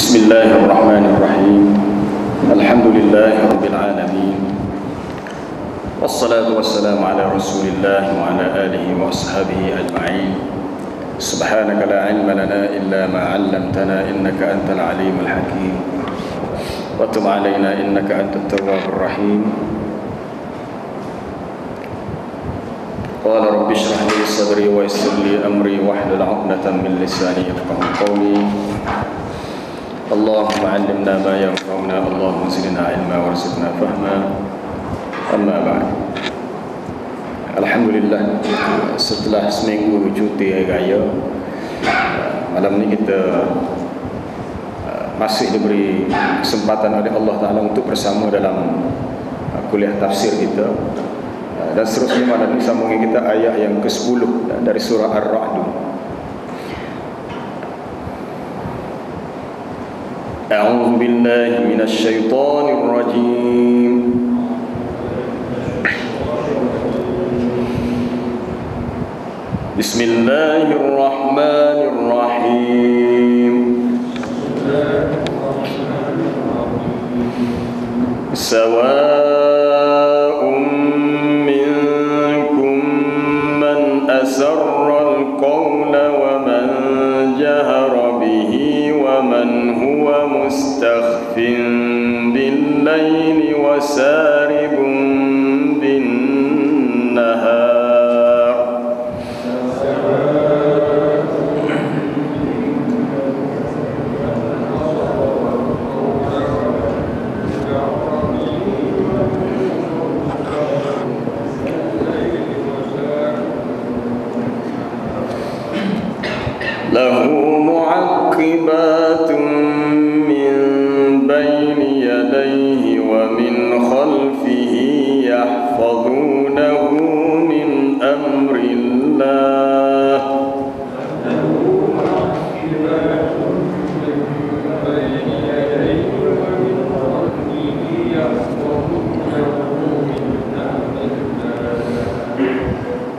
Bismillahirrahmanirrahim. Alhamdulillahirabbil alamin. Wassalatu wassalamu ala Rasulillah wa ala alihi wa ashabihi ajma'in. Subhanaka la ilma lana illa ma 'allamtana innaka antal alimul hakim. Wa tub 'alaina innaka antat tawwabur rahim. Qala rabbi shrah li sadri wa yassir li amri wahlul 'uqdatam min lisani yafqahu qawli. Allahumma 'allimna ma yanfa'una, Allahumma zidna 'ilma warzuqna fahma. Amma ba'd. Alhamdulillah, setelah seminggu cuti hari raya, malam ni kita masih diberi kesempatan oleh Allah Ta'ala untuk bersama dalam kuliah tafsir kita. Dan seterusnya malam ini sambungi kita ayat yang ke-10 dari surah Ar-Ra'd. A'udzu billahi minasy syaithanir rajim. Bismillahirrahmanirrahim. Sawa'un minkum man asarral qawla wa man jahara bihi wa man huwa mustakhfin bil laili wa saribun bin nahar. Lahu mu'aqibatun min bayni yadayhi wa min khalfihi yahfazunahu min amrillah.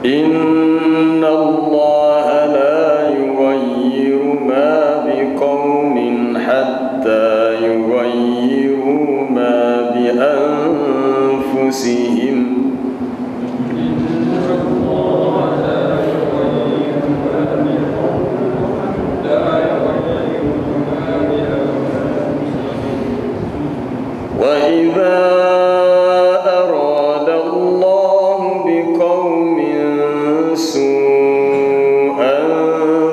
Inna Allah la yughayyiru ma biqaumin hatta yughayyiru ma bi anfusihim. Wa idza arada Allah biqaumin su'an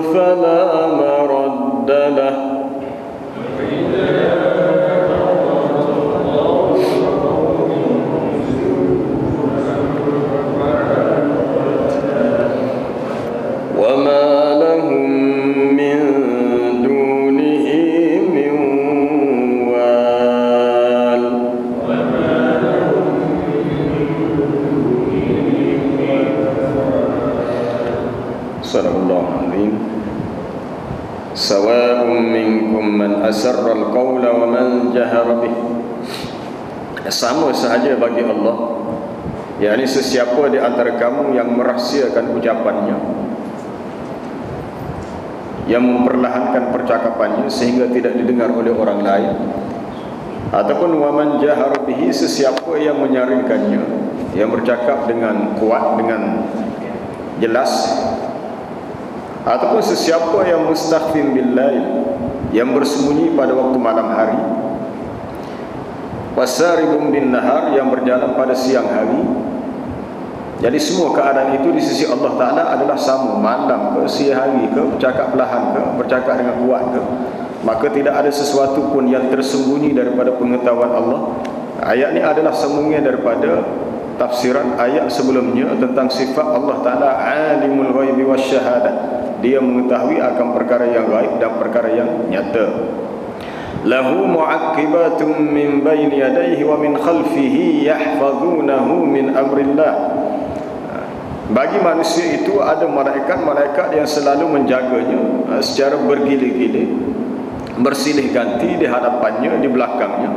fala maradda lahu wa ma lahum min dunihi min wal. Sadaqallahul azim. Sawa'un minkum man asarra al-qawla wa man jahara bih. Sama sahaja bagi Allah, yakni sesiapa di antara kamu yang merahsiakan ucapannya, yang memperlahankan percakapannya sehingga tidak didengar oleh orang lain, ataupun wa man jahara bihi, sesiapa yang menyaringkannya, yang bercakap dengan kuat, dengan jelas, ataupun sesiapa yang mustakhfin bil lail, yang bersembunyi pada waktu malam hari, wasaribun bin nahar, yang berjalan pada siang hari. Jadi semua keadaan itu di sisi Allah Ta'ala adalah sama, malam ke, siang hari ke, bercakap perlahan ke, bercakap dengan kuat ke, maka tidak ada sesuatu pun yang tersembunyi daripada pengetahuan Allah. Ayat ini adalah sambungan daripada tafsiran ayat sebelumnya tentang sifat Allah Ta'ala alimul ghaibi wasyahadah. Dia mengetahui akan perkara yang gaib dan perkara yang nyata. Lahu mu'aqibatun min bayni yadayhi wa min khalfihi yahfazunahu min amrillah. Bagi manusia itu ada malaikat-malaikat yang selalu menjaganya secara bergilir-gilir, bersilih ganti di hadapannya, di belakangnya.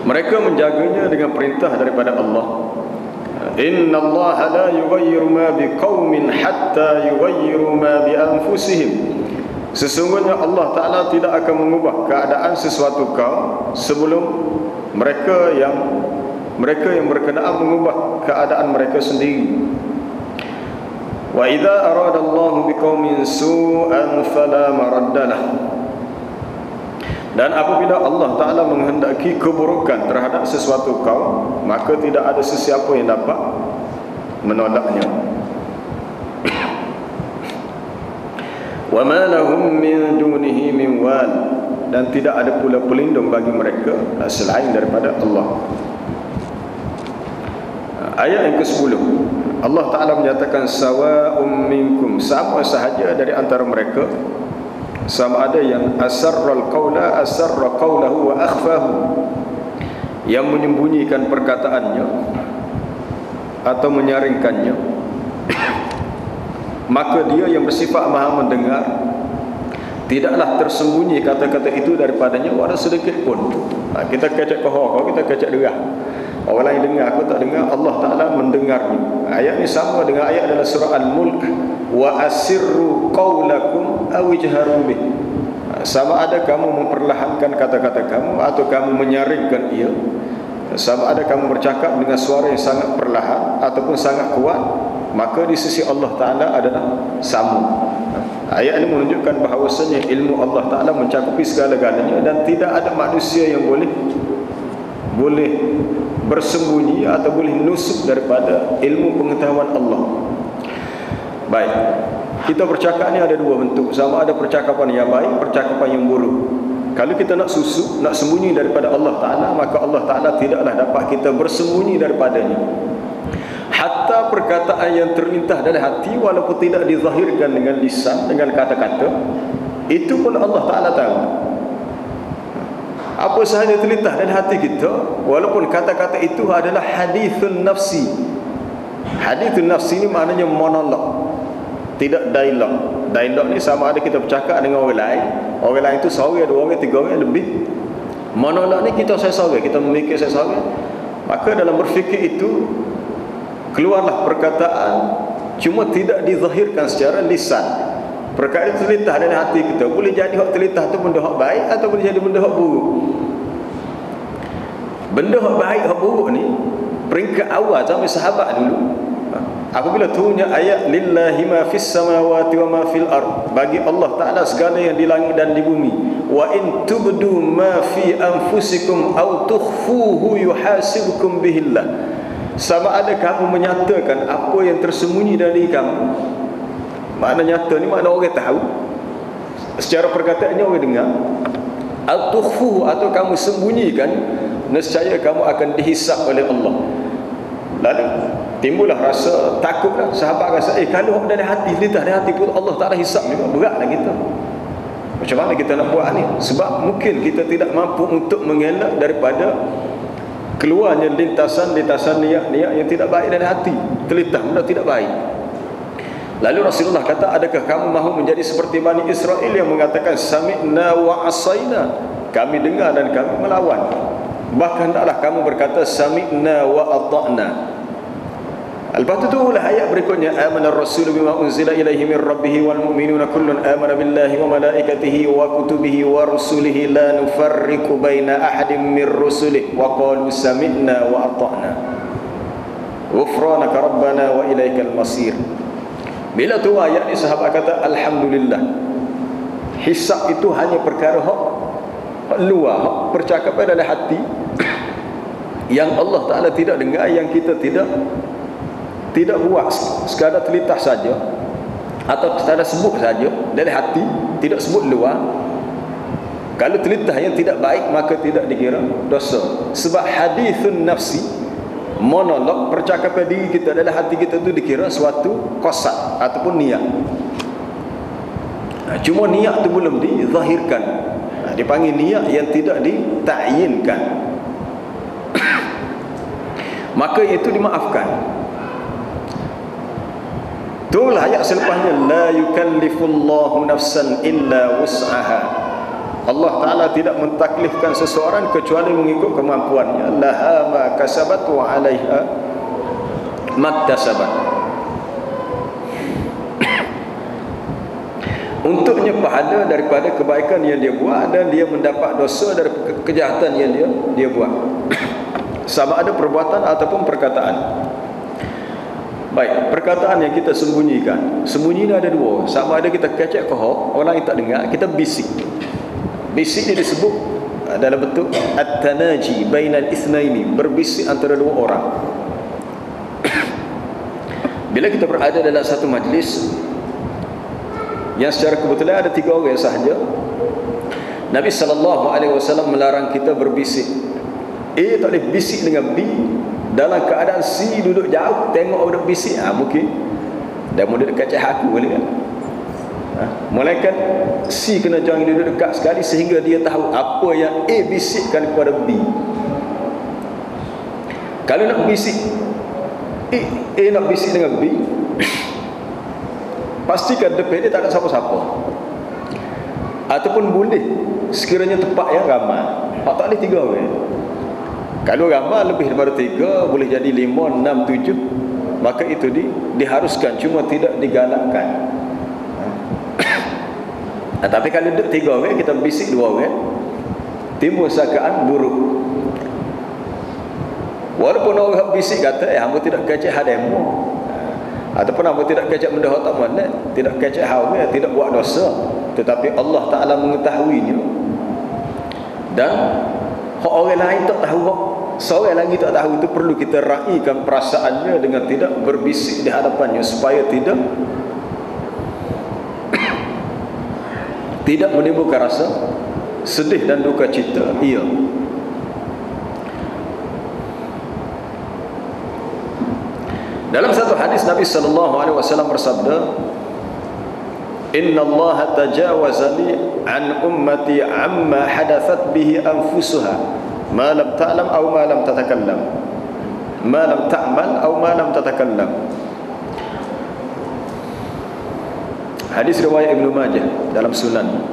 Mereka menjaganya dengan perintah daripada Allah. Inna Allah la yughayyiru ma biqaumin hatta yughayyiru ma bi anfusihim. Sesungguhnya Allah Ta'ala tidak akan mengubah keadaan sesuatu kaum sebelum mereka yang berkenaan mengubah keadaan mereka sendiri. Wa idza arada Allahu biqaumin su'an fala maraddalah. Dan apabila Allah Ta'ala menghendaki keburukan terhadap sesuatu kaum, maka tidak ada sesiapa yang dapat menolaknya. Wa ma lahum min dunihi min wal, dan tidak ada pula pelindung bagi mereka selain daripada Allah. Ayat yang ke-10, Allah Ta'ala menyatakan sawa'um minkum, sama sahaja dari antara mereka, sama ada yang asarra qawlahu wa akhfahu, yang menyembunyikan perkataannya atau menyaringkannya, maka dia yang bersifat maha mendengar, tidaklah tersembunyi kata-kata itu daripadanya walau sedikit pun. Kita kecek kohor, kita kecek derah, orang lain dengar, aku tak dengar, Allah Ta'ala mendengarnya. Ayat ini sama dengan ayat dalam surah Al-Mulk, wa asirru qawlakum aw ijharu bih. Sama ada kamu memperlahankan kata-kata kamu atau kamu menyaringkan ia, sama ada kamu bercakap dengan suara yang sangat perlahan ataupun sangat kuat, maka di sisi Allah Ta'ala adalah sama. Ayat ini menunjukkan bahawasanya ilmu Allah Ta'ala mencakupi segala-galanya, dan tidak ada manusia yang boleh bersembunyi atau boleh nusuk daripada ilmu pengetahuan Allah. Baik, kita bercakap ni ada dua bentuk. Sama ada percakapan yang baik, percakapan yang buruk. Kalau kita nak susuk, nak sembunyi daripada Allah Ta'ala, maka Allah Ta'ala tidaklah dapat kita bersembunyi daripadanya. Hatta perkataan yang terlintas dalam hati, walaupun tidak dizahirkan dengan lisan, dengan kata-kata, itu pun Allah Ta'ala tahu. Apa sahaja terlintas dalam hati kita, walaupun kata-kata itu adalah hadithun nafsi. Hadithun nafsi ni maknanya monolog, tidak dialog. Dialog ni sama ada kita bercakap dengan orang lain, orang lain itu seorang, dua orang, tiga orang, lebih. Monolog ni kita seorang, kita memikir seorang. Maka dalam berfikir itu keluarlah perkataan, cuma tidak dizahirkan secara lisan. Perkara itu terlintas dalam hati kita. Boleh jadi hak terlintas tu benda hak baik, atau boleh jadi benda hak buruk. Benda hak baik, hak buruk ni peringkat awal zaman sahabat dulu, apabila turunnya ayat lillahi ma fis samawati wa ma fil ard, bagi Allah Ta'ala segala yang di langit dan di bumi, wa in tubdu ma fi anfusikum aw tukhfuhu yuhasibukum bihillah. Sama ada kamu menyatakan apa yang tersembunyi dari kamu. Makna nyata ni makna orang tahu, secara perkataannya orang dengar. Al-tukhfu, atau kamu sembunyikan, nescaya kamu akan dihisap oleh Allah. Lalu timbullah rasa takutlah. Sahabat rasa, kalau dari hati, lidah dari hati pun Allah Ta'ala hisap juga, beratlah kita. Macam mana kita nak buat ni? Sebab mungkin kita tidak mampu untuk mengelak daripada keluarnya lintasan-lintasan niat-niat yang tidak baik dari hati, terlintas benda tidak baik. Lalu Rasulullah kata, adakah kamu mahu menjadi seperti Bani Israel yang mengatakan sami'na wa asaina, kami dengar dan kami melawan. Bahkan taklah kamu berkata sami'na wa ata'na. Lepas itu lah ayat berikutnya, amana ar-rasul bima unzila ilaihi min rabbih wal mu'minuna kullun amana billahi wa malaikatihi wa kutubihi wa rusulihi la nufarriqu baina ahadin min rusulihi wa qalu sami'na wa ata'na ghufranaka rabbana wa ilaikal masir. Bila tu ayat ni sahabat kata alhamdulillah, hisab itu hanya perkara hak luar, hak percakapan dalam hati yang Allah Ta'ala tidak dengar, yang kita tidak buat, sekadar terlintas saja atau sekadar sebut saja dari hati, tidak sebut luar. Kalau terlintas yang tidak baik, maka tidak dikira dosa. Sebab hadithun nafsi, monolog, percakapan diri kita dalam hati kita itu dikira suatu qasad ataupun niat. Cuma niat itu belum dizahirkan, dipanggil niat yang tidak ditakyinkan. Maka itu dimaafkan. Itulah ayat selepasnya, la yukallifullahu nafsan illa wus'aha. Allah Ta'ala tidak mentaklifkan seseorang kecuali mengikut kemampuannya. Laha ma kasabat wa alaiha maktasabat. untuknya pahala daripada kebaikan yang dia buat, dan dia mendapat dosa dari kejahatan yang dia buat. Sama ada perbuatan ataupun perkataan. Baik, perkataan yang kita sembunyikan. Sembunyi ni ada dua. Sama ada kita kecek kohok, orang yang tak dengar, kita bisik. Bisik ni disebut dalam bentuk at-tanaji bainal ithnaini, berbisik antara dua orang. Bila kita berada dalam satu majlis yang secara kebetulan ada 3 orang sahaja, Nabi SAW melarang kita berbisik. A tak boleh bisik dengan B dalam keadaan C duduk jauh, tengok orang bisik, mungkin dah mula dekat cah aku boleh kan. Melainkan C kena jangan duduk dekat sekali sehingga dia tahu apa yang A bisikkan kepada B. Kalau nak bisik A nak bisik dengan B, pastikan depan dia tak ada siapa-siapa. Ataupun boleh sekiranya tempat yang ramai, tak boleh 3 orang. Kalau ramai lebih daripada 3, boleh jadi 5, 6, 7, maka itu diharuskan, cuma tidak digalakkan. Tapi kalau duduk 3 orang, kita bisik 2 orang, timbul sangkaan buruk. Walaupun orang bisik kata, hamba tidak kecek hademu, ataupun hamba tidak kecek benda tak mana, tidak kecek hamba, tidak buat dosa, tetapi Allah Ta'ala mengetahuinya, dan orang lain tak tahu, seorang lagi tak tahu, itu perlu kita raikan perasaannya dengan tidak berbisik di hadapannya, supaya tidak menimbulkan rasa sedih dan duka cita. Ia dalam satu hadis Nabi SAW bersabda, Inna Allah tajawaza li an ummati amma hadathat bihi anfusuha ma lam ta'lam aw ma lam tatakallam, ma lam ta'mal aw ma lam tatakallam. Hadis riwayat Ibnu Majah dalam Sunan.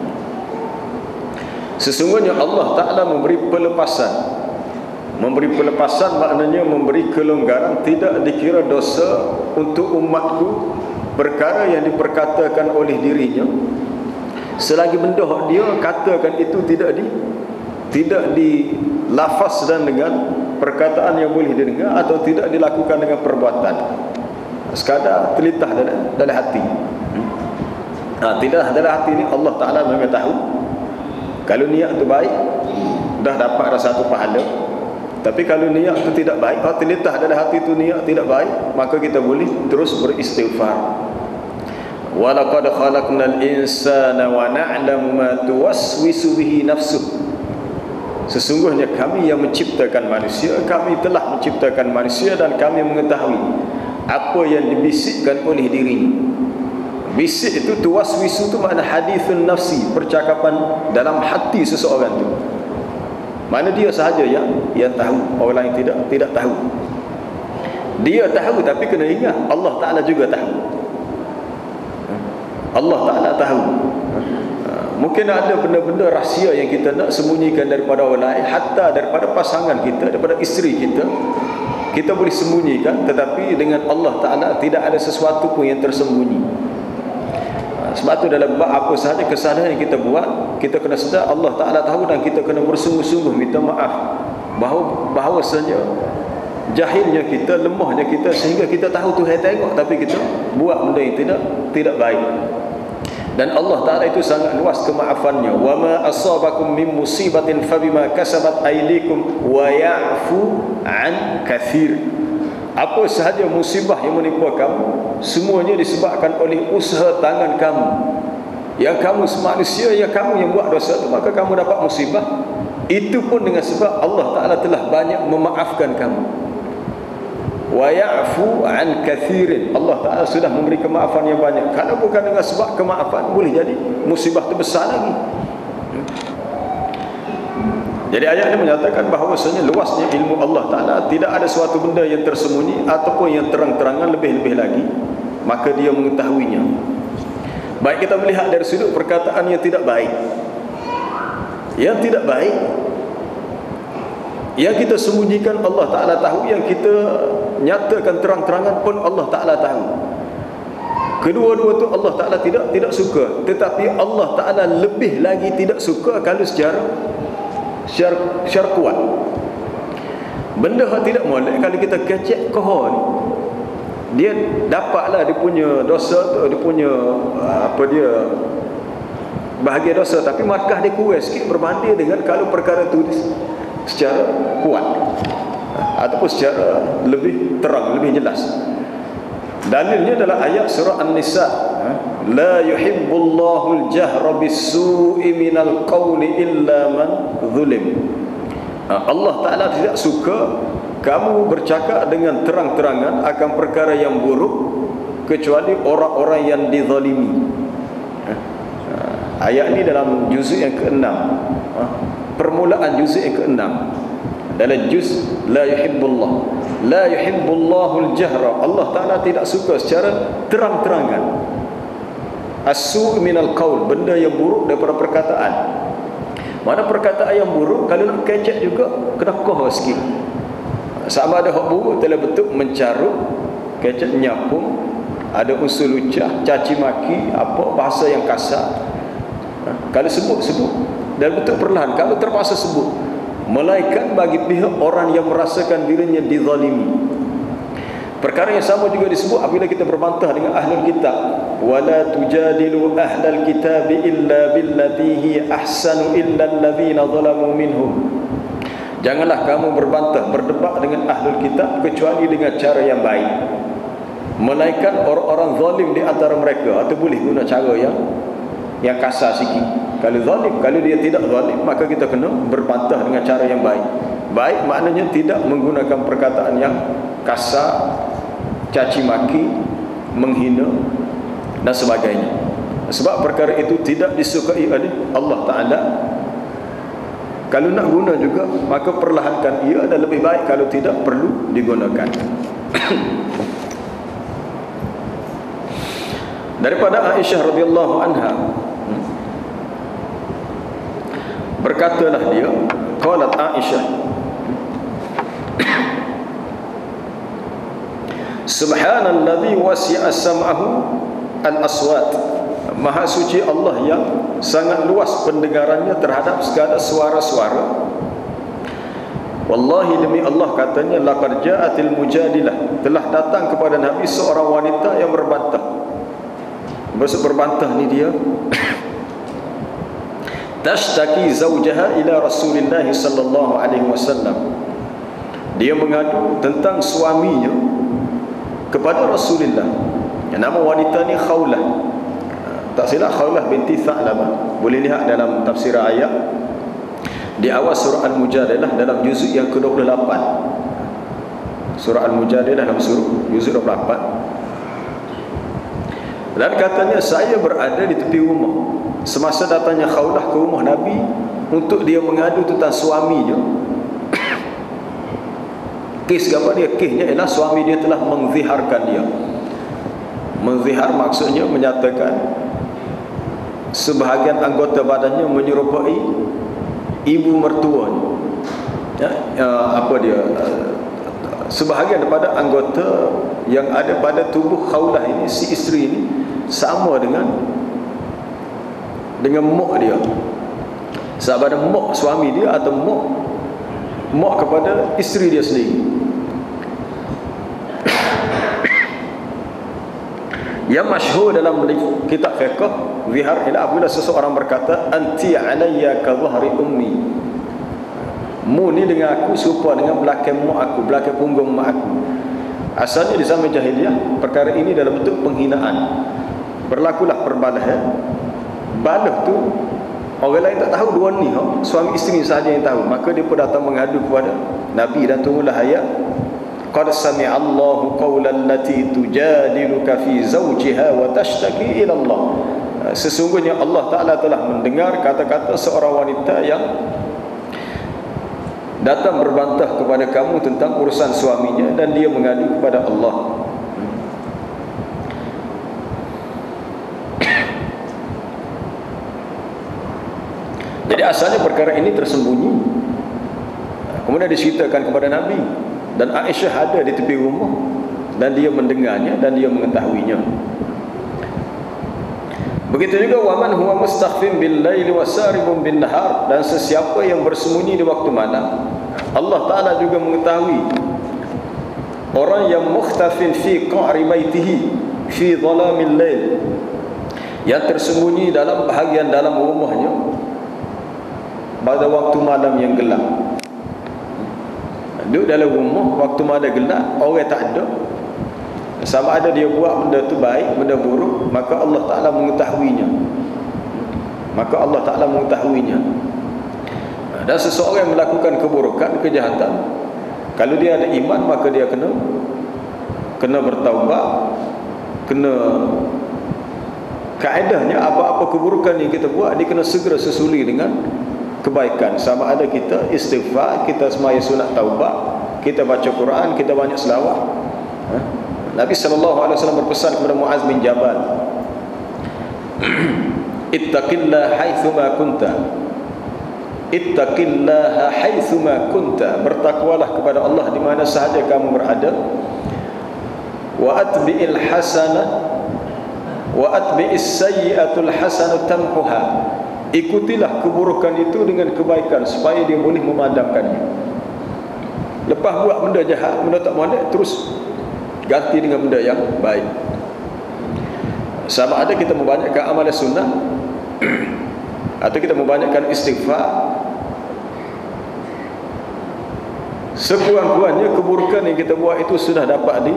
Sesungguhnya Allah Ta'ala memberi pelepasan. Memberi pelepasan maknanya memberi kelonggaran, tidak dikira dosa untuk umatku perkara yang diperkatakan oleh dirinya, selagi benda dia katakan itu tidak dilafazkan dengan perkataan yang boleh didengar, atau tidak dilakukan dengan perbuatan, sekadar terlintas dalam hati. Tidak dalam hati ni Allah Ta'ala memang tahu. Kalau niat tu baik, dah dapat dah satu pahala. Tapi kalau niat tu tidak baik, kalau terlintas dalam hati tu niat tidak baik, maka kita boleh terus beristighfar. Walaqad khalaqnal insana wa na'lamu ma tuwaswisu bihi nafsuh. Sesungguhnya kami yang menciptakan manusia, kami telah menciptakan manusia, dan kami mengetahui apa yang dibisikkan oleh dirinya. Bisik itu, tuwaswisu itu makna hadithun nafsi, percakapan dalam hati seseorang itu. Mana dia sahaja yang tahu, orang lain tidak tahu. Dia tahu, tapi kena ingat Allah Ta'ala juga tahu. Allah Ta'ala tahu. Mungkin ada benda-benda rahsia yang kita nak sembunyikan daripada orang lain, hatta daripada pasangan kita, daripada isteri kita boleh sembunyikan, tetapi dengan Allah Ta'ala tidak ada sesuatu pun yang tersembunyi. Sebab tu dalam bab apa sahaja kesalahan yang kita buat, kita kena sedar Allah Ta'ala tahu, dan kita kena bersungguh-sungguh minta maaf bahawasanya jahilnya kita, lemahnya kita, sehingga kita tahu Tuhan tengok, tapi kita buat benda yang tidak baik. Dan Allah Ta'ala itu sangat luas kemaafannya. Wa ma asabakum min musibatin fabima kasabat aydikum wa ya'fu an kathir. Apa sahaja musibah yang menimpa kamu, semuanya disebabkan oleh usaha tangan kamu. Yang kamu manusia, yang kamu yang buat dosa itu, maka kamu dapat musibah. Itu pun dengan sebab Allah Ta'ala telah banyak memaafkan kamu. Wa ya'fu an kathirin. Allah Ta'ala sudah memberi kemaafan yang banyak. Kalau bukan dengan sebab kemaafan, boleh jadi musibah itu besar lagi. Jadi ayat ini menyatakan bahawasanya luasnya ilmu Allah Ta'ala, tidak ada suatu benda yang tersembunyi ataupun yang terang-terangan, lebih-lebih lagi maka dia mengetahuinya. Baik, kita melihat dari sudut perkataan yang tidak baik. Yang tidak baik, yang kita sembunyikan Allah Ta'ala tahu, yang kita nyatakan terang-terangan pun Allah Ta'ala tahu. Kedua-dua tu Allah Ta'ala tidak suka. Tetapi Allah Ta'ala lebih lagi tidak suka kalau secara kuat. Benda yang tidak molek kalau kita kecek kohon, dia dapatlah dia punya dosa tu, dia punya bahagia dosa, tapi markah dia kurang sikit berbanding dengan kalau perkara tu secara kuat ataupun secara lebih terang, lebih jelas. Dalilnya adalah ayat surah An-Nisa, la yuhibbullahu al-jahra bis-su'i minal qawli illa man zulim. Allah Ta'ala tidak suka kamu bercakap dengan terang-terangan akan perkara yang buruk kecuali orang-orang yang dizalimi. Ayat ini dalam juzuk yang ke-6, permulaan juzuk yang ke-6, dalam juz la yuhibbullahu al-jahra. Allah Ta'ala tidak suka secara terang-terangan as-su' minal qaul, benda yang buruk daripada perkataan. Mana perkataan yang buruk kalau nak kecek juga kena koh sikit. Sama ada hak buruk telah bentuk mencarut, kecek nyapung, ada unsur lucah, caci maki, apa bahasa yang kasar. Kalau sebut dan bentuk perlahan, kalau terpaksa sebut, melainkan bagi pihak orang yang merasakan dirinya dizalimi. Perkara yang sama juga disebut apabila kita berbantah dengan ahlul kitab, wala tujadilu ahlal kitab illa billati hi ahsanu illa allazina zalamu minhum. Janganlah kamu berbantah, berdebat dengan ahlul kitab kecuali dengan cara yang baik, melainkan orang-orang zalim di antara mereka. Atau boleh guna cara yang kasar sikit. Kalau zalim, kalau dia tidak zalim, maka kita kena berbantah dengan cara yang baik. Baik maknanya tidak menggunakan perkataan yang kasar, caci maki, menghina dan sebagainya. Sebab perkara itu tidak disukai oleh Allah Ta'ala. Kalau nak guna juga, maka perlahankan ia, dan lebih baik kalau tidak perlu digunakan. Daripada Aisyah radhiyallahu anha, berkatalah dia, qalat Aisyah, subhanalladzi wasi'a sam'ahu al-aswat. Maha suci Allah yang sangat luas pendengarannya terhadap segala suara-suara. Wallahi, demi Allah katanya, laqad ja'atil mujadilah, telah datang kepada Nabi seorang wanita yang berbantah. Maksud berbantah ni dia tashtaki zawjaha ila Rasulillah sallallahu alaihi wasallam. Dia mengadu tentang suaminya kepada Rasulullah. Yang nama wanita ni Khawlah. Tak silap Khawlah binti Tha'labah. Boleh lihat dalam tafsir ayat di awal surah Al-Mujadilah dalam juzuk yang ke-28. Surah Al-Mujadilah dalam surah juzuk 28. Dan katanya, saya berada di tepi rumah semasa datangnya Khawlah ke rumah Nabi untuk dia mengadu tentang suaminya. Kes apa dia? Kesnya ialah suami dia telah mengziharkan dia. Menzihar maksudnya menyatakan sebahagian anggota badannya menyerupai ibu mertuanya. Sebahagian daripada anggota yang ada pada tubuh Khawlah ini, si isteri ini, sama dengan mak dia. Sama ada mak suami dia atau mak kepada isteri dia sendiri. Yang masyhur dalam kitab fiqh zihar ialah apabila seseorang berkata, anti alayya ka dhahri ummi, mu ni dengan aku serupa dengan belakang mak aku, belakang punggung mak aku. Asalnya di zaman jahiliah perkara ini dalam bentuk penghinaan. Berlakulah perbalahan. Balah tu orang lain tak tahu, dua ni suami isteri sahaja yang tahu. Maka dia pun datang mengadu kepada Nabi dan turunlah ayat, qad sami'a Allahu qawlan lati tujadiluka fi zawjiha wa tashtaki ila Allah. Sesungguhnya Allah Ta'ala telah mendengar kata-kata seorang wanita yang datang berbantah kepada kamu tentang urusan suaminya dan dia mengadu kepada Allah. Jadi asalnya perkara ini tersembunyi, kemudian diceritakan kepada Nabi, dan Aisyah ada di tepi rumah dan dia mendengarnya dan dia mengetahuinya. Begitu juga waman huwa mustakhfin bil laili wasaribun bin nahar, dan sesiapa yang bersembunyi di waktu malam, Allah Taala juga mengetahui. Orang yang mukhtafin fi qa'ri baitihi fi dhalamil lail, yang tersembunyi dalam bahagian dalam rumahnya pada waktu malam yang gelap. Duduk dalam rumah waktu malam gelap, orang tak ada, sama ada dia buat benda tu baik, benda buruk, maka Allah Ta'ala mengetahuinya. Maka Allah Ta'ala mengetahuinya. Dan seseorang yang melakukan keburukan, kejahatan, kalau dia ada iman, maka dia kena bertaubat, kena, kaedahnya apa-apa keburukan yang kita buat, dia kena segera sesuli dengan kebaikan. Sama ada kita istighfar, kita semaya sunat taubat, kita baca Quran, kita banyak selawat. Nabi SAW berpesan kepada Muaz bin Jabal, ittaqillaha haitsuma kunta, ittaqillaha haitsuma kunta, bertakwalah kepada Allah di mana sahaja kamu berada. Wa atbi'il hasanah wa atbi'is sayyi'atul hasanah tamhuha, ikutilah keburukan itu dengan kebaikan supaya dia boleh memadamkannya. Lepas buat benda jahat, benda tak molek, terus ganti dengan benda yang baik. Sama ada kita membanyakkan amalan sunnah atau kita membanyakkan istighfar, sekurang-kurangnya keburukan yang kita buat itu sudah dapat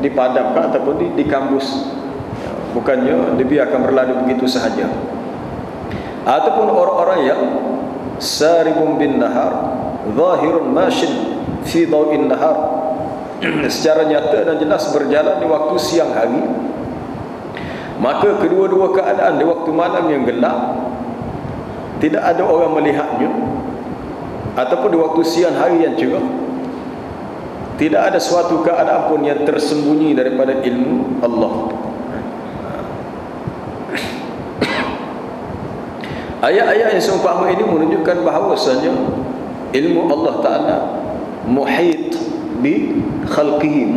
dipadamkan ataupun dikambus, bukannya dibiarkan berlalu begitu sahaja. Ataupun orang-orang yang saribun bin nahar, zahirun mashin fi dawin nahar, secara nyata dan jelas berjalan di waktu siang hari, maka kedua-dua keadaan di waktu malam yang gelap tidak ada orang melihatnya, ataupun di waktu siang hari yang cerah, tidak ada suatu keadaan pun yang tersembunyi daripada ilmu Allah. Ayat-ayat yang seumpama ini menunjukkan bahawasanya ilmu Allah Ta'ala muhit bi khalqihi,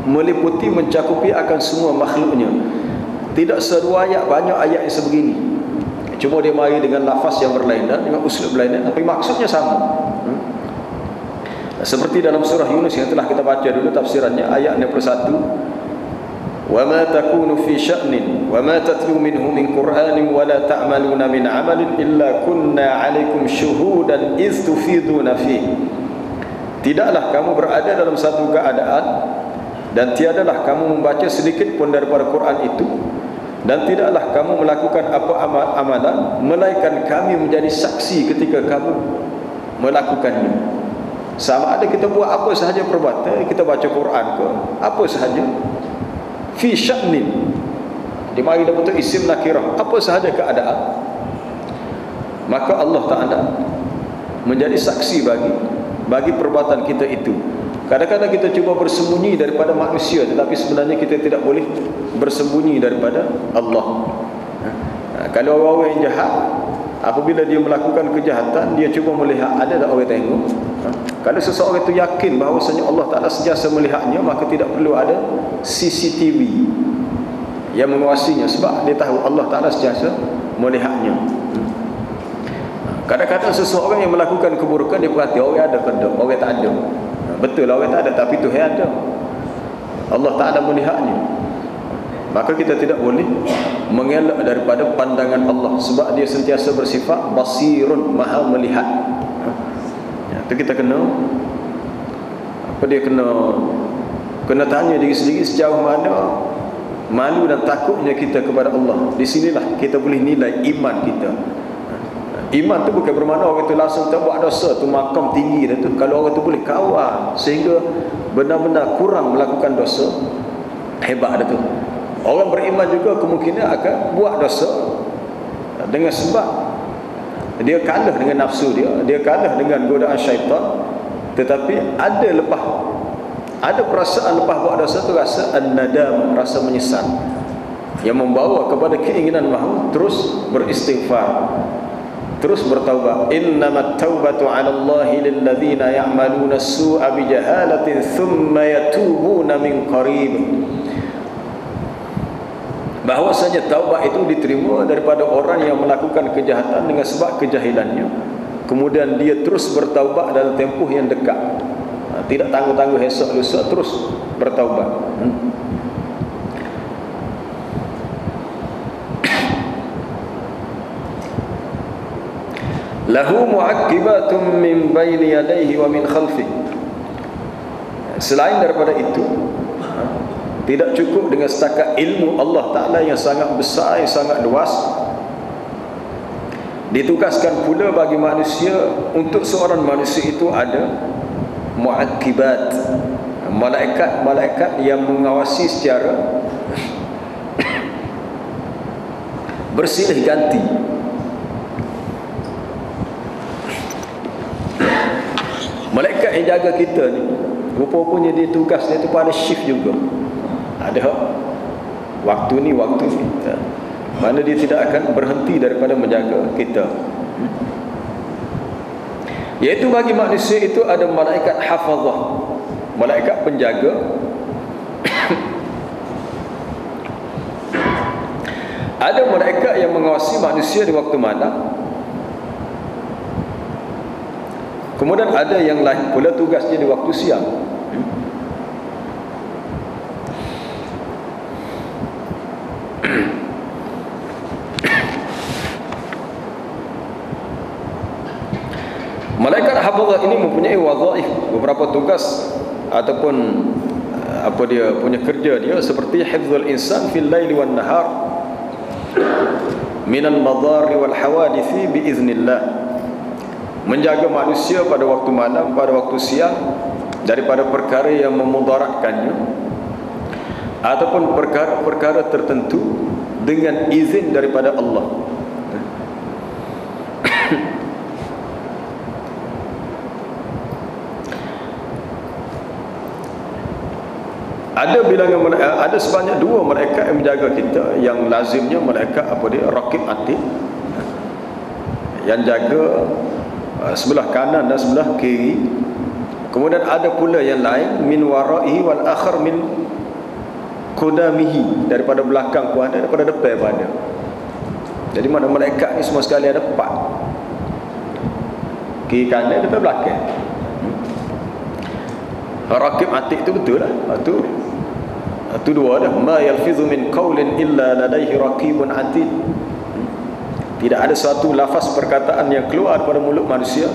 meliputi, mencakupi akan semua makhluknya. Tidak seruayak banyak ayat yang sebegini, cuma dia mari dengan lafaz yang berlainan, dengan uslub berlainan, tapi maksudnya sama. Seperti dalam surah Yunus yang telah kita baca dulu tafsirannya, ayat 61, wa ma takunu fi sya'nin wa ma tatlu minhu min qur'anin wa la ta'maluna min 'amalin illa kunna 'alaikum syuhudan iz tufiduna fi. Tidaklah kamu berada dalam satu keadaan dan tiadalah kamu membaca sedikit pun daripada Quran itu, dan tidaklah kamu melakukan apa amalan melainkan kami menjadi saksi ketika kamu melakukannya. Sama ada kita buat apa sahaja perbuatan, kita baca Quran ke apa sahaja, fi sya'nin, dimari dah bentuk isim nakirah, apa sahaja keadaan, maka Allah Ta'ala menjadi saksi bagi perbuatan kita itu. Kadang-kadang kita cuba bersembunyi daripada manusia, tetapi sebenarnya kita tidak boleh bersembunyi daripada Allah. Kalau orang-orang yang jahat, apabila dia melakukan kejahatan, dia cuba melihat ada tak orang tengok. Kalau seseorang itu yakin bahawasanya Allah Ta'ala sentiasa melihatnya, maka tidak perlu ada CCTV yang mengawasinya, sebab dia tahu Allah Ta'ala sentiasa melihatnya. Kadang-kadang seseorang yang melakukan keburukan, dia perhati orang ada ke tak, orang tak ada. Betul orang tak ada, tapi Tuhan ada, Allah Ta'ala melihatnya. Maka kita tidak boleh mengelak daripada pandangan Allah, sebab dia sentiasa bersifat basirun, maha melihat. Itu kita kena tanya diri sendiri sejauh mana malu dan takutnya kita kepada Allah. Di sinilah kita boleh nilai iman kita. Iman tu bukan bermakna orang tu langsung tak buat dosa tu makam tinggi dah tu. Kalau orang tu boleh kawal sehingga benar-benar kurang melakukan dosa, hebat dah tu. Orang beriman juga kemungkinan akan buat dosa dengan sebab dia kalah dengan nafsu dia kalah dengan godaan syaitan, tetapi ada perasaan lepas buat dosa tu, rasa an-nadam, rasa menyesal, yang membawa kepada keinginan mahu terus beristighfar, terus bertaubat. Innamat taubatu 'ala Allahi lil ladzina ya'maluna as-su'a bi jahalatin thumma yatubuna min qarib bahwasanya taubat itu diterima daripada orang yang melakukan kejahatan dengan sebab kejahilannya, kemudian dia terus bertaubat dalam tempoh yang dekat, tidak tangguh-tangguh esok lusa, terus bertaubat. Lahu mu'aqqibatun min baini yadayhi wa min khalfihi. Selain daripada itu, tidak cukup dengan setakat ilmu Allah Ta'ala yang sangat besar, yang sangat luas. Ditugaskan pula bagi manusia, untuk seorang manusia itu ada mu'aqqibat, malaikat-malaikat yang mengawasi secara bersilih ganti. Malaikat yang jaga kita ni, rupa-rupanya dia tugas dia tu pada shift juga. Ada waktu ni, mana dia tidak akan berhenti daripada menjaga kita. Iaitu bagi manusia itu ada malaikat hafazah, malaikat penjaga. Ada malaikat yang mengawasi manusia di waktu malam. Kemudian ada yang lain pula tugasnya di waktu siang. Malaikat hafazah ini mempunyai wazaif, beberapa tugas ataupun apa dia punya kerja dia, seperti hifzul insan fil laili wan nahar minal madari wal hawadithi biiznillah, menjaga manusia pada waktu malam, pada waktu siang, daripada perkara yang memudaratkannya ataupun perkara-perkara tertentu dengan izin daripada Allah. Ada sebanyak 2 malaikat yang menjaga kita, yang lazimnya malaikat apa dia, raqib atid, yang jaga sebelah kanan dan sebelah kiri. Kemudian ada pula yang lain, min waraihi wal akhar min qudamihi, daripada belakang pun ada, daripada depan pun ada. Jadi mana malaikat ni semua sekali ada 4, kiri kanan depan belakang. Raqib atid itu betul lah. Itu 2 dah. Ma yalfizu min qaulin illa ladaihi raqibun atid. Tidak ada suatu lafaz perkataan yang keluar daripada mulut manusia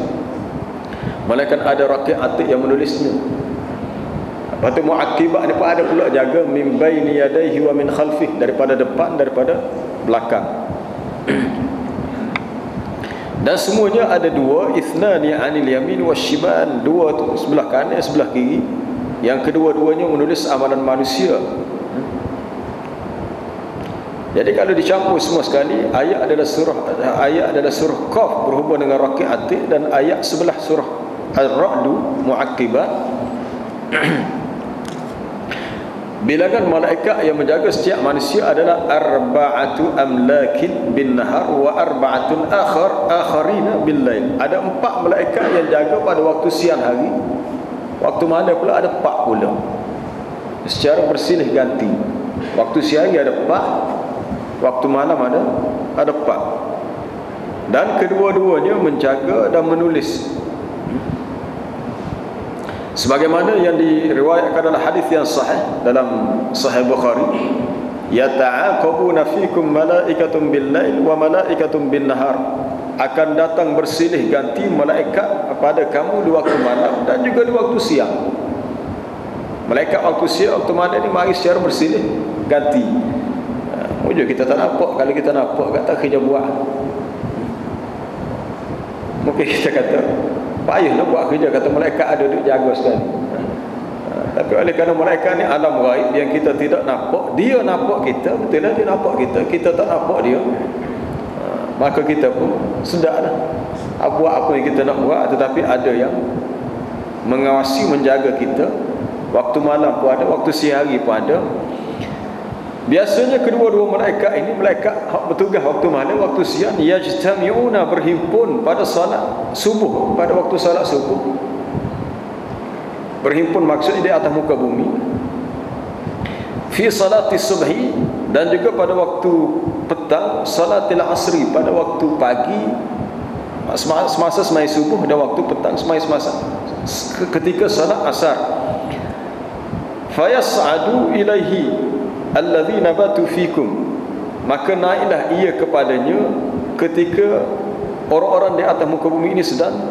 melainkan ada raqib atid yang menulisnya. Lepas tu mu'aqqibat ni pun ada pula jaga min baini yadayhi wa min khalfihi, daripada depan, daripada belakang. Dan semuanya ada 2, ithnani 'anil yamin wasyimal, 2 tu sebelah kanan, sebelah kiri, yang kedua-duanya menulis amalan manusia. Jadi kalau dicampur semua sekali, ayat adalah surah Qaf berhubung dengan raqib atid, dan ayat sebelah surah Ar-Ra'd mu'aqqibat. Bilangan malaikat yang menjaga setiap manusia adalah 4 amlakin bin nahar wa 4 akharina bil lail. Ada 4 malaikat yang jaga pada waktu siang hari, waktu malam pula ada 4 pula, secara bersilih ganti. Waktu siang ada 4, waktu malam ada 4, dan kedua-duanya menjaga dan menulis. Sebagaimana yang diriwayatkan dalam hadis yang sahih dalam Sahih Bukhari, yata'aqabuna fikum malaikatun bil lail wa malaikatun bin nahar, akan datang bersilih ganti malaikat pada kamu di waktu malam dan juga di waktu siang. Malaikat waktu siang, waktu malam ni mari secara bersilih ganti. Mujur kita tak nampak, kalau kita nampak kata kerja buat, mungkin kita kata payahlah buat kerja, kata malaikat ada duduk jaga sekali. Tapi oleh kerana malaikat ni alam ghaib yang kita tidak nampak, dia nampak kita, betul lah dia nampak kita, kita tak nampak dia, maka kita pun sudahlah buat apa yang kita nak buat. Tetapi ada yang mengawasi, menjaga kita, waktu malam pun ada, waktu siang hari pun ada. Biasanya kedua-dua malaikat ini, malaikat bertugas waktu malam, waktu siang, yajtami'una, berhimpun pada salat subuh, pada waktu salat subuh. Berhimpun maksudnya di atas muka bumi, fi salati subhi, Dan juga pada waktu petang, salatil asri, pada waktu pagi, semasa semai subuh, dan waktu petang semasa ketika salat asar. Fayas'adu ilaihi alladzina batu fikum, maka naiklah ia kepadanya ketika orang-orang di atas muka bumi ini sedang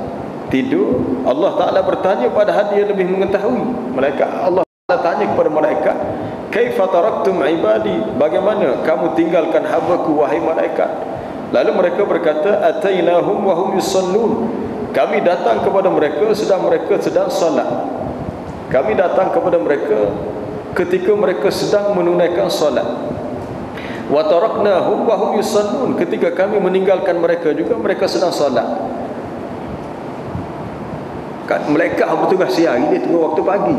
tidur. Allah Ta'ala bertanya, padahal dia lebih mengetahui. Malaikat Allah Ta'ala tanya kepada malaikat, kaifa taraktum ibadi, bagaimana kamu tinggalkan hamba-Ku wahai malaikat? Lalu mereka berkata, atainahum wa hum yusallun, kami datang kepada mereka sedang salat. Kami datang kepada mereka ketika mereka sedang menunaikan salat. Wa taraknahum wa hum yusallun, ketika kami meninggalkan mereka juga mereka sedang salat. Malaikat bertugas siang, dia tunggu waktu pagi.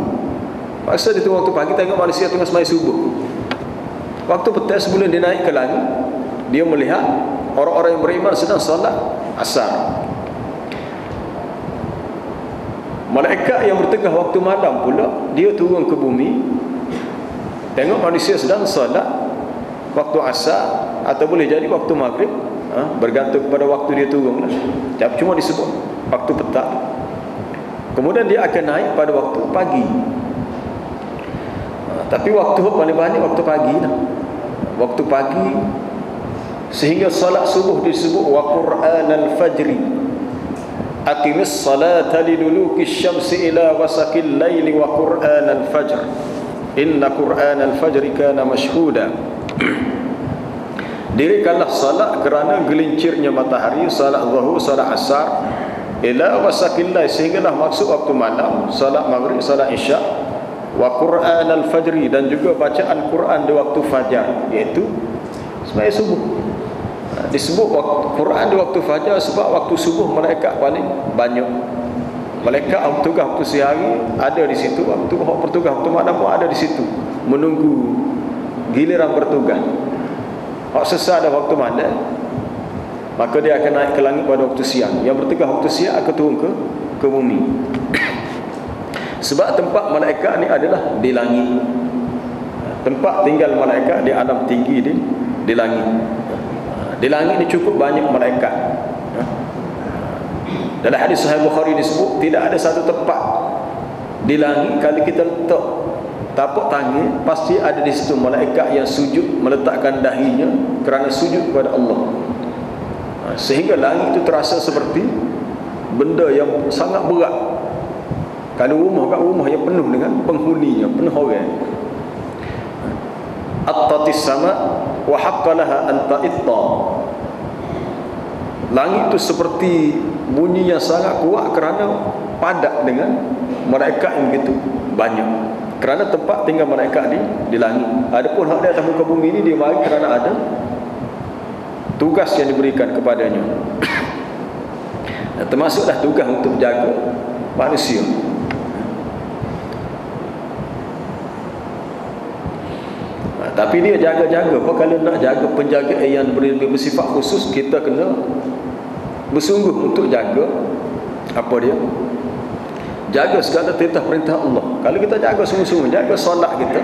Masa dia tunggu waktu pagi, tengok manusia tengah semai subuh. Waktu petang sebelum dia naik ke langit, dia melihat orang-orang yang beriman sedang salat asar. Malaikat yang bertugas waktu malam pula, dia turun ke bumi, tengok manusia sedang salat waktu asar, atau boleh jadi waktu maghrib, bergantung kepada waktu dia turun lah. Cuma disebut waktu petang. Kemudian dia akan naik pada waktu pagi. Tapi waktu paling banyak waktu pagi lah. Waktu pagi, sehingga salat subuh disebut wa Qur'anal fajri, aqimis salata liduluki syamsi ila wasakil laili wa Qur'anal fajr, inna Qur'anal fajri kana mashhuda. Dirikanlah salat kerana gelincirnya matahari, salat zuhur, salat asar, ila wasakil lail, sehinggalah maksud waktu malam, salat maghrib, salat isyak, wa Qur'an al-fajri, dan juga bacaan Quran di waktu fajar, iaitu sembahyang subuh. Disebut Quran di waktu fajar sebab waktu subuh malaikat paling banyak. Malaikat bertugas waktu sehari ada di situ, waktu bertugas waktu malam pun ada di situ, menunggu giliran bertugas. Hak selesai ada waktu malam, maka dia akan naik ke langit pada waktu siang. Yang bertugas waktu siang akan turun ke bumi. Sebab tempat malaikat ni adalah di langit. Tempat tinggal malaikat di alam tinggi di langit. Di langit ni cukup banyak malaikat. Dalam hadis Sahih Bukhari disebut, tidak ada satu tempat di langit kalau kita letak tapak tangan, pasti ada di situ malaikat yang sujud, meletakkan dahinya kerana sujud kepada Allah. Sehingga langit itu terasa seperti benda yang sangat berat. Kalau rumah yang penuh dengan penghuninya, penuh orang. Attatis sama wa haqqalaha an ta'itta. Langit itu seperti bunyi yang sangat kuat kerana padat dengan malaikat yang begitu banyak. Kerana tempat tinggal malaikat di langit. Adapun hak di atas muka bumi ini dia mari kerana ada tugas yang diberikan kepadanya. Termasuklah tugas untuk jaga manusia. Tapi dia jaga-jaga. Kalau nak jaga penjagaan yang bersifat khusus, kita kena bersungguh untuk jaga apa dia? Jaga segala perintah-perintah Allah. Kalau kita jaga sungguh-sungguh, jaga solat kita,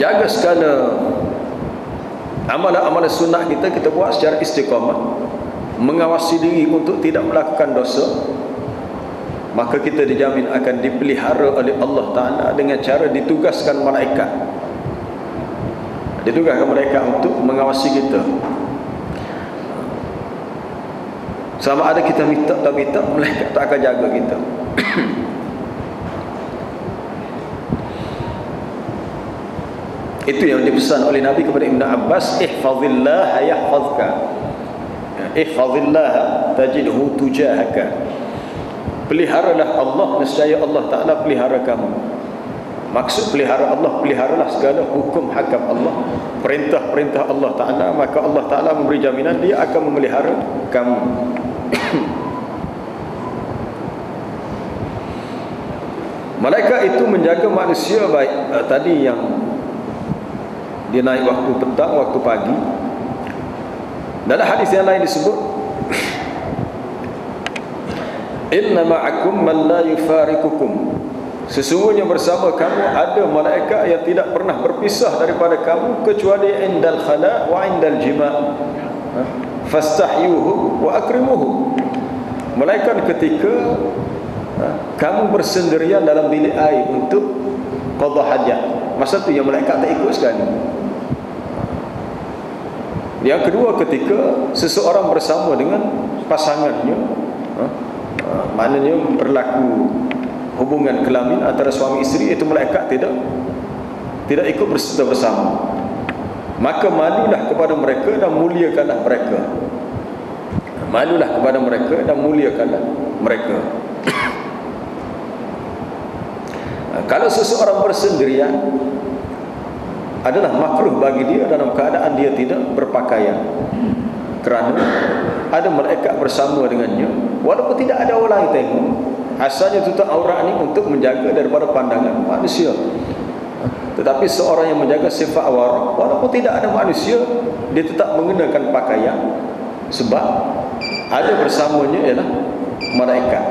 jaga segala amalan-amalan sunnah kita buat secara istiqamah, mengawasi diri untuk tidak melakukan dosa, maka kita dijamin akan dipelihara oleh Allah Ta'ala dengan cara ditugaskan malaikat. Ditugaskan malaikat untuk mengawasi kita. Sama ada kita minta tak minta, malaikat tak akan jaga kita. Itu yang dipesan oleh Nabi kepada Ibn Abbas, ihfazillah yahfazka, ihfazillah tajidhu tujahaka. Peliharalah Allah, nescaya Allah Ta'ala pelihara kamu. Maksud pelihara Allah, peliharalah segala hukum hakam Allah, perintah-perintah Allah Ta'ala, maka Allah Ta'ala memberi jaminan dia akan memelihara kamu. Malaikat itu menjaga manusia baik tadi yang dia naik waktu petang, waktu pagi. Dalam hadis yang lain disebut, inna ma'akum man la yufarikukum, Sesungguhnya bersama kamu ada malaikat yang tidak pernah berpisah daripada kamu kecuali indal khala wa indal jima'. Fastahyuhum wa akrimuhum. Malaikat ketika kamu bersendirian dalam bilik air untuk qada hajat, masa tu yang malaikat tak ikut sekali. Yang kedua, ketika seseorang bersama dengan pasangannya, maknanya berlaku hubungan kelamin antara suami isteri, itu malaikat tidak ikut berserta bersama. Maka malulah kepada mereka dan muliakanlah mereka. Malulah kepada mereka dan muliakanlah mereka. Kalau seseorang bersendirian, adalah makruh bagi dia dalam keadaan dia tidak berpakaian, kerana ada malaikat bersama dengannya, walaupun tidak ada orang yang tengok. Asalnya tutup aurat ni untuk menjaga daripada pandangan manusia. Tetapi seorang yang menjaga sifat awrat, walaupun tidak ada manusia, dia tetap mengenakan pakaian, sebab ada bersamanya ialah malaikat.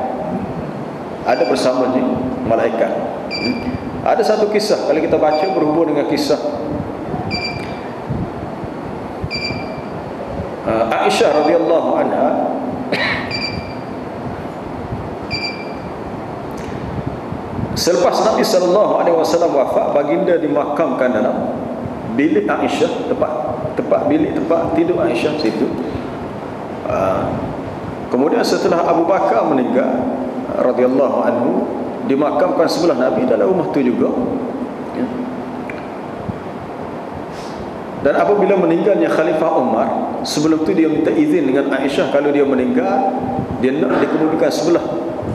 Ada bersamanya malaikat. Ada satu kisah, kalau kita baca berhubung dengan kisah Aisyah radhiyallahu anha. Selepas Nabi SAW wafat, baginda dimakamkan dalam bilik Aisyah, tempat bilik tempat tidur Aisyah situ. Kemudian setelah Abu Bakar meninggal radhiyallahu anhu, dimakamkan sebelah Nabi dalam rumah tu juga. Dan apabila meninggalnya Khalifah Umar, sebelum tu dia minta izin dengan Aisyah, kalau dia meninggal, dia nak dikebumikan sebelah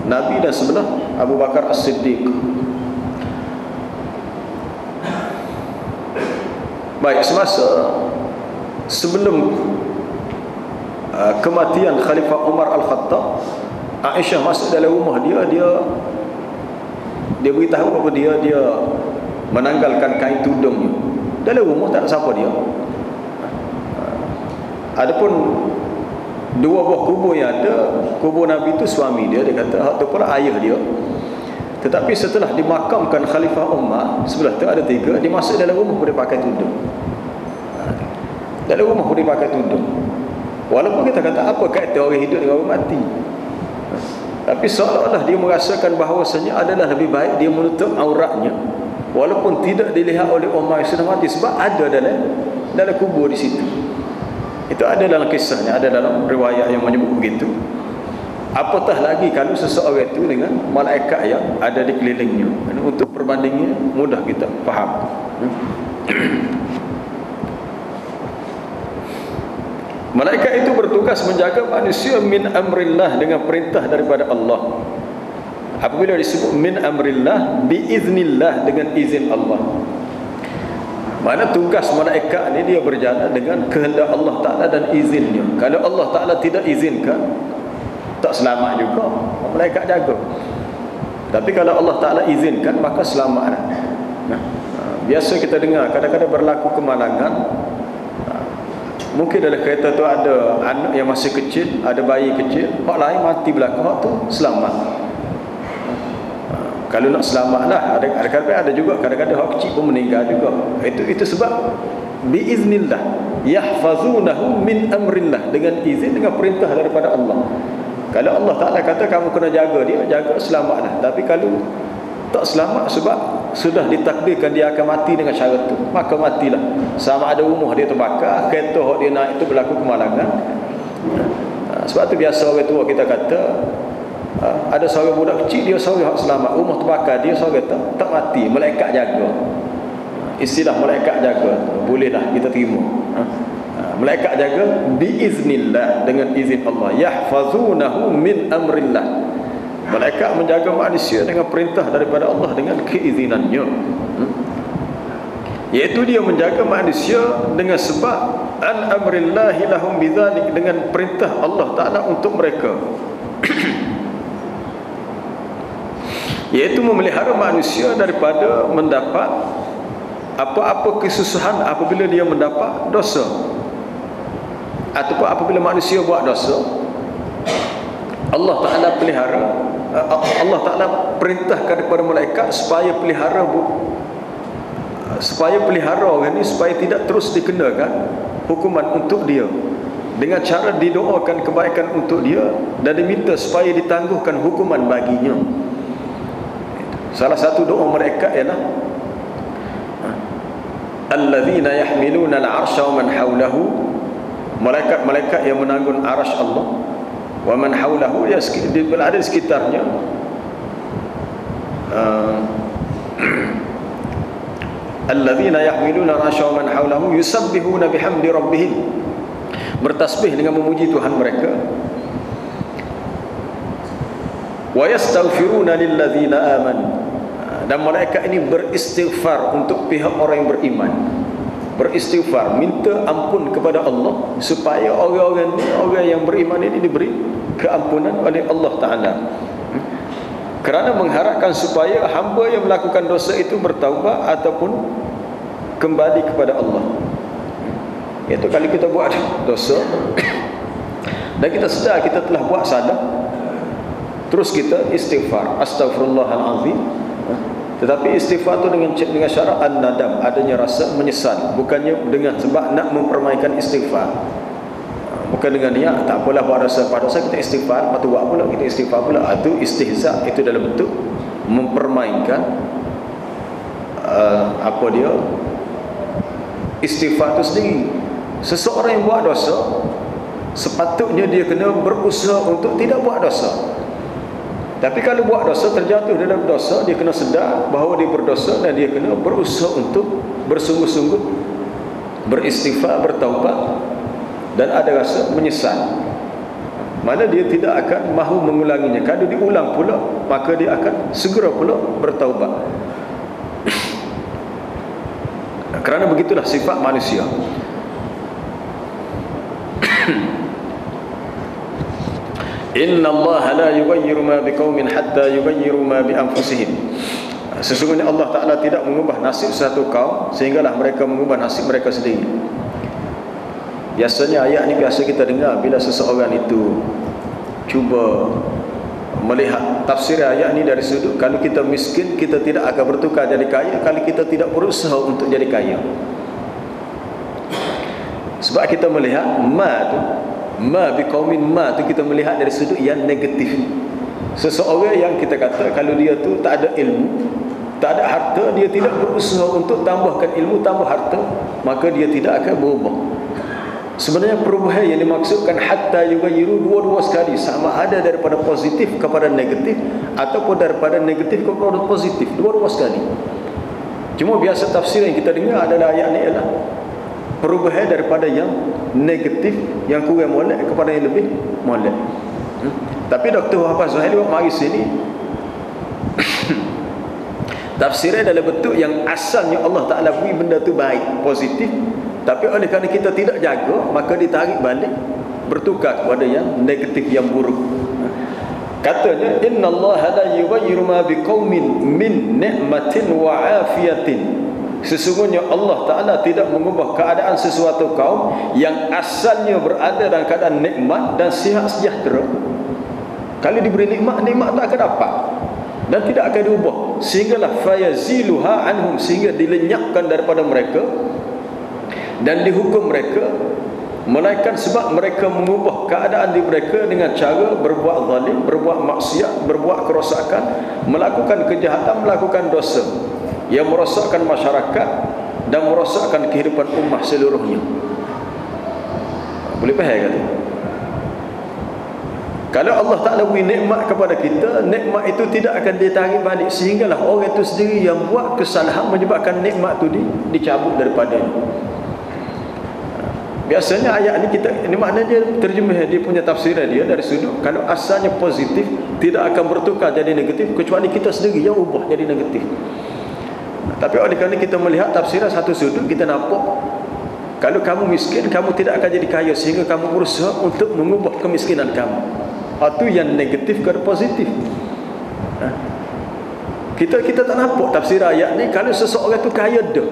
Nabi dan sebelah Abu Bakar As-Siddiq. Baik, semasa sebelum kematian Khalifah Umar Al-Khattab, Aisyah masuk dalam rumah dia beritahu kepada dia menanggalkan kain tudungnya. Dalam rumah tak ada siapa dia. Adapun dua buah kubur yang ada, kubur Nabi itu suami dia kata, hak tu pula ayah dia. Tetapi setelah dimakamkan Khalifah Umar, sebelah tu ada tiga, dia masuk dalam rumah boleh pakai tudung. Dalam rumah boleh pakai tudung. Walaupun kita kata apa kata orang hidup dengan orang mati, tapi seolah-olah dia merasakan bahawasanya adalah lebih baik dia menutup auratnya, walaupun tidak dilihat oleh orang yang sudah mati, sebab ada dalam kubur di situ. Itu ada dalam kisahnya, ada dalam riwayat yang menyebut begitu. Apatah lagi kalau seseorang itu dengan malaikat yang ada di kelilingnya. Untuk perbandingnya mudah kita faham. Malaikat itu bertugas menjaga manusia min amrillah, dengan perintah daripada Allah. Apabila disebut min amrillah, biiznillah, dengan izin Allah. Mana tugas malaikat ni dia berjalan dengan kehendak Allah Ta'ala dan izinnya. Kalau Allah Ta'ala tidak izinkan, tak selamat juga, malaikat jaga. Tapi kalau Allah Ta'ala izinkan, maka selamat. Biasa kita dengar kadang-kadang berlaku kemalangan. Mungkin dalam kereta tu ada anak yang masih kecil, ada bayi kecil, hak lain mati belakang, hak tu selamat. Kalau nak selamat lah, ada juga kadang-kadang hak kecil pun meninggal juga. Itu sebab biiznillah, yahfazunahu min amrillah, dengan izin, dengan perintah daripada Allah. Kalau Allah Ta'ala kata kamu kena jaga dia, jaga, selamatlah. Tapi kalau tak selamat sebab sudah ditakdirkan dia akan mati dengan syarat tu, maka matilah. Sama ada rumah dia terbakar, kereta dia naik itu berlaku kemalangan. Sebab tu biasa orang tua kita kata, ada seorang budak kecil, dia seorang hak selamat, rumah terbakar, dia seorang tak mati, malaikat jaga. Istilah malaikat jaga, bolehlah kita terima. Malaikat jaga biiznillah, dengan izin Allah. Yahfazunahu min amrillah. Malaikat menjaga manusia dengan perintah daripada Allah, dengan keizinannya. Iaitu dia menjaga manusia dengan sebab an amrillahi lahum bidzalik, dengan perintah Allah Ta'ala untuk mereka. Iaitu memelihara manusia daripada mendapat apa-apa kesusahan apabila dia mendapat dosa, ataupun apabila manusia buat dosa, Allah Ta'ala pelihara Allah Ta'ala perintahkan kepada malaikat supaya pelihara orang ni, supaya tidak terus dikenakan hukuman untuk dia, dengan cara didoakan kebaikan untuk dia dan diminta supaya ditangguhkan hukuman baginya. Salah satu doa mereka ialah alladzina yahmiluna al-'arsha wa man hawlahu, malaikat-malaikat yang menanggung arasy Allah, wa man hawlahu, yang berada di sekitarnya. Alladzina yahmiluna al-'arsha wa man hawlahu yusabbihuna bihamdi rabbihim, bertasbih dengan memuji Tuhan mereka. Wa yastaghfiruna lilladzina amanu, dan malaikat ini beristighfar untuk pihak orang yang beriman. Beristighfar, minta ampun kepada Allah supaya orang-orang yang beriman ini diberi keampunan oleh Allah Ta'ala, kerana mengharapkan supaya hamba yang melakukan dosa itu bertaubat ataupun kembali kepada Allah. Iaitu kalau kita buat dosa dan kita sedar kita telah buat salah, terus kita istighfar, astaghfirullahalazim. Tetapi istighfar itu dengan syarat an-nadam, adanya rasa menyesal, bukannya dengan sebab nak mempermainkan istighfar. Bukan dengan niat tak apalah buat dosa kita istighfar, lepas tu buat pula kita istighfar pula. Itu istihza, itu dalam bentuk mempermainkan istighfar itu sendiri. Seseorang yang buat dosa sepatutnya dia kena berusaha untuk tidak buat dosa. Tapi kalau buat dosa, terjatuh dalam dosa, dia kena sedar bahawa dia berdosa dan dia kena berusaha untuk bersungguh-sungguh beristighfar, bertaubat dan ada rasa menyesal. Mana dia tidak akan mahu mengulanginya. Kalau diulang pula, maka dia akan segera pula bertaubat. Kerana begitulah sifat manusia. Inna Allah la yughayyiru ma biqaumin hatta yughayyiru ma bi anfusihim. Sesungguhnya Allah Ta'ala tidak mengubah nasib satu kaum sehinggalah mereka mengubah nasib mereka sendiri. Biasanya ayat ni biasa kita dengar bila seseorang itu cuba melihat tafsir ayat ni dari sudut, kalau kita miskin kita tidak akan bertukar jadi kaya kalau kita tidak berusaha untuk jadi kaya. Sebab kita melihat ma biqaumin, ma tu kita melihat dari sudut yang negatif. Seseorang yang kita kata kalau dia tu tak ada ilmu, tak ada harta, dia tidak berusaha untuk tambahkan ilmu, tambah harta, maka dia tidak akan berubah. Sebenarnya perubahan yang dimaksudkan hatta yughayyiru dua-dua sekali, sama ada daripada positif kepada negatif ataupun daripada negatif kepada positif, dua-dua sekali. Cuma biasa tafsir yang kita dengar adalah ayat ni ialah perubahan daripada yang negatif, yang kurang molek kepada yang lebih molek. Tapi Dr. Wahab Zuhaili mari sini tafsirnya dalam bentuk yang asalnya Allah Ta'ala beri benda tu baik, positif, tapi oleh kerana kita tidak jaga, maka ditarik balik, bertukar kepada yang negatif, yang buruk. Katanya innallaha la yughayyiru ma biqaumin min ni'matin wa afiyatin. Sesungguhnya Allah Ta'ala tidak mengubah keadaan sesuatu kaum yang asalnya berada dalam keadaan nikmat dan sihat sejahtera. Kalau diberi nikmat, nikmat tak akan dapat dan tidak akan diubah, sehinggalah fayaziluha anhum, sehingga dilenyapkan daripada mereka dan dihukum mereka, melainkan sebab mereka mengubah keadaan di mereka dengan cara berbuat zalim, berbuat maksiat, berbuat kerosakan, melakukan kejahatan, melakukan dosa yang merosakkan masyarakat dan merosakkan kehidupan ummah seluruhnya. Boleh faham kata? Kalau Allah Ta'ala beri nikmat kepada kita, nikmat itu tidak akan ditarik balik, sehinggalah orang itu sendiri yang buat kesalahan menyebabkan nikmat itu dicabut daripadanya. Biasanya ayat ini maknanya terjemah dia punya tafsiran dia dari sudut kalau asalnya positif tidak akan bertukar jadi negatif kecuali kita sendiri yang ubah jadi negatif. Tapi oleh kerana kita melihat tafsiran satu sudut, kita nampak kalau kamu miskin, kamu tidak akan jadi kaya, sehingga kamu berusaha untuk mengubah kemiskinan kamu. Itu yang negatif ke positif. Kita tak nampak tafsir ayat ni. Kalau seseorang tu kaya dah,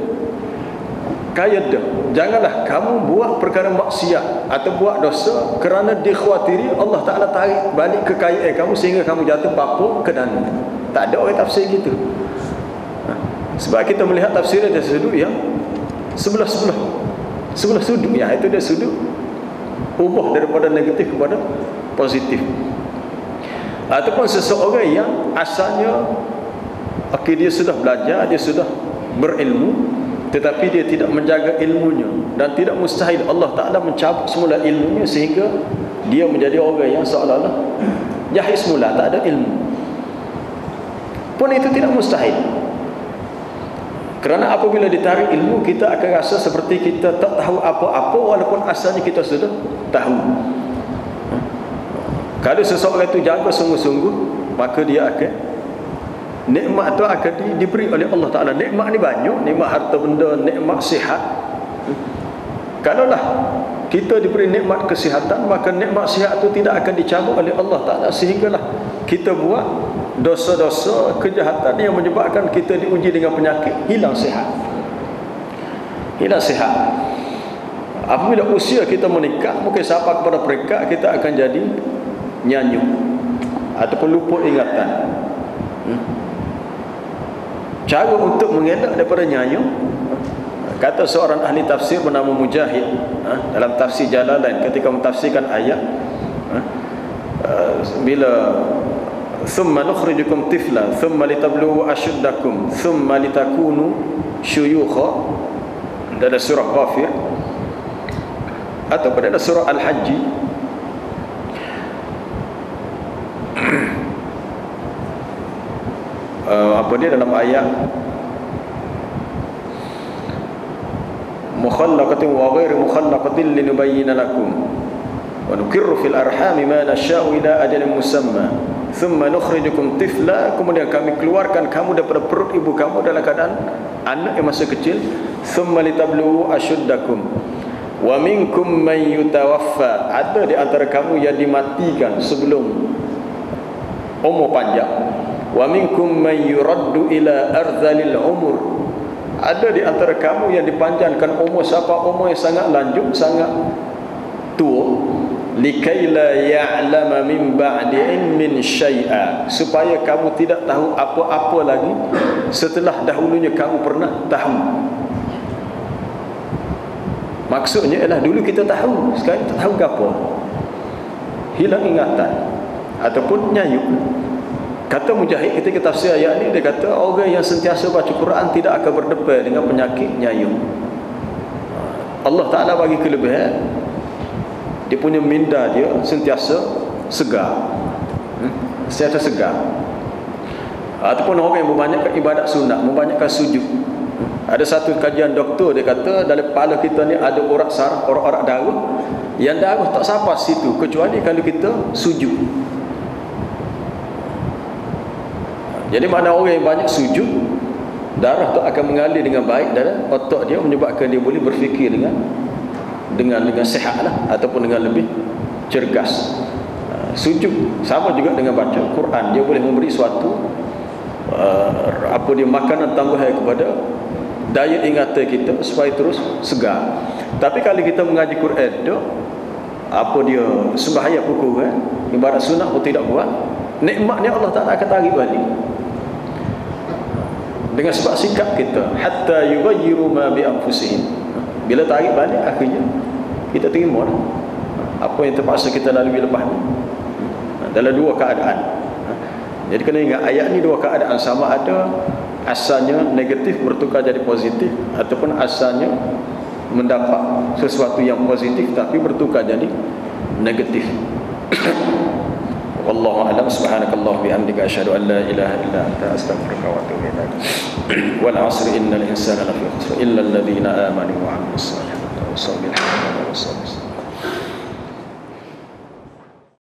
kaya dah. Janganlah kamu buat perkara maksiat atau buat dosa kerana dikhawatiri Allah Ta'ala tarik balik kekayaan kamu sehingga kamu jatuh papuk ke dalam. Tak ada orang tafsir gitu. Sebab kita melihat tafsir ada sudut yang sebelah sudut, ya itu dia sudut ubah daripada negatif kepada positif. Ataupun seseorang yang asalnya dia sudah belajar, dia sudah berilmu, tetapi dia tidak menjaga ilmunya, dan tidak mustahil Allah Ta'ala mencabut semula ilmunya sehingga dia menjadi orang yang seolah-olah jahil semula, tak ada ilmu pun. Itu tidak mustahil, kerana apabila ditarik ilmu, kita akan rasa seperti kita tak tahu apa-apa walaupun asalnya kita sudah tahu. Kalau seseorang itu jaga sungguh-sungguh, maka dia akan nikmat itu akan diberi oleh Allah Ta'ala. Nikmat ni banyak, nikmat harta benda, nikmat sihat. Kalaulah kita diberi nikmat kesihatan, maka nikmat sihat itu tidak akan dicabut oleh Allah Ta'ala, sehinggalah kita buat dosa-dosa kejahatan yang menyebabkan kita diuji dengan penyakit, hilang sihat. Apabila usia kita menikah, mungkin sampai kepada peringkat kita akan jadi nyanyuk ataupun lupa ingatan. Cara untuk mengelak daripada nyanyuk, kata seorang ahli tafsir bernama Mujahid dalam tafsir Jalalain ketika mentafsirkan ayat, bila thumma nukhrijukum tifla thumma litablugu ashuddakum thumma litakunu syuyukha, dalam surah Ghafir atau pada surah Al-Hajj, apa dia dalam ayat mukhallaqatin wa ghairi mukhallaqatin linubayyana lakum wa nukirru fil arhami ma nasha'u ila ajalin musamma thumma nukhrijukum tifla, kemudian kami keluarkan kamu daripada perut ibu kamu dalam keadaan anak yang masih kecil, thumma litablu ashuddakum wa minkum man yutawaffa, ada di antara kamu yang dimatikan sebelum umur panjang, wa minkum man yuraddu ila ardhalil umur, ada di antara kamu yang dipanjangkan umur sampai umur yang sangat lanjut, sangat tua, likaila ya'lama min ba'di ilmin syai'a, supaya kamu tidak tahu apa-apa lagi setelah dahulunya kamu pernah tahu. Maksudnya ialah dulu kita tahu, sekarang tak tahu apa, hilang ingatan ataupun nyayuk. Kata Mujahid ketika tafsir ayat ni, dia kata orang yang sentiasa baca Quran tidak akan berdepan dengan penyakit nyayuk. Allah Ta'ala bagi kelebihan, dia punya minda dia sentiasa segar, sentiasa segar. Ataupun orang yang membanyakkan ibadat sunat, membanyakkan sujud. Ada satu kajian doktor, dia kata dalam kepala kita ni ada urat saraf, urat darah, yang darah tak sampai situ kecuali kalau kita sujud. Jadi mana orang yang banyak sujud, darah tu akan mengalir dengan baik dalam otak dia, menyebabkan dia boleh berfikir dengan sihat lah, ataupun dengan lebih cergas. Sujud sama juga dengan baca Quran, dia boleh memberi suatu makanan tambahan kepada daya ingatan kita supaya terus segar. Tapi kalau kita mengaji Quran dia sembahyang pukul ibadat sunat pun tidak buat, nikmatnya Allah Ta'ala akan tarik balik dengan sebab sikap kita, hatta yughayyiru ma bi anfusihim. Bila tarik balik, akhirnya kita terima apa yang terpaksa kita lalui lepas ni, dalam dua keadaan. Jadi kena ingat ayat ni dua keadaan, sama ada asalnya negatif bertukar jadi positif, ataupun asalnya mendapat sesuatu yang positif tapi bertukar jadi negatif. Wallahu a'lam. Subhanakallah bihamdika asyhadu an la ilaha illa anta astaghfiruka wa atubu ilaik. Wal 'asri innal insana lafi khusr illa alladhina amanu wa 'amilus salihati wa tawassaw bil haqqi wa tawassaw bis sabr.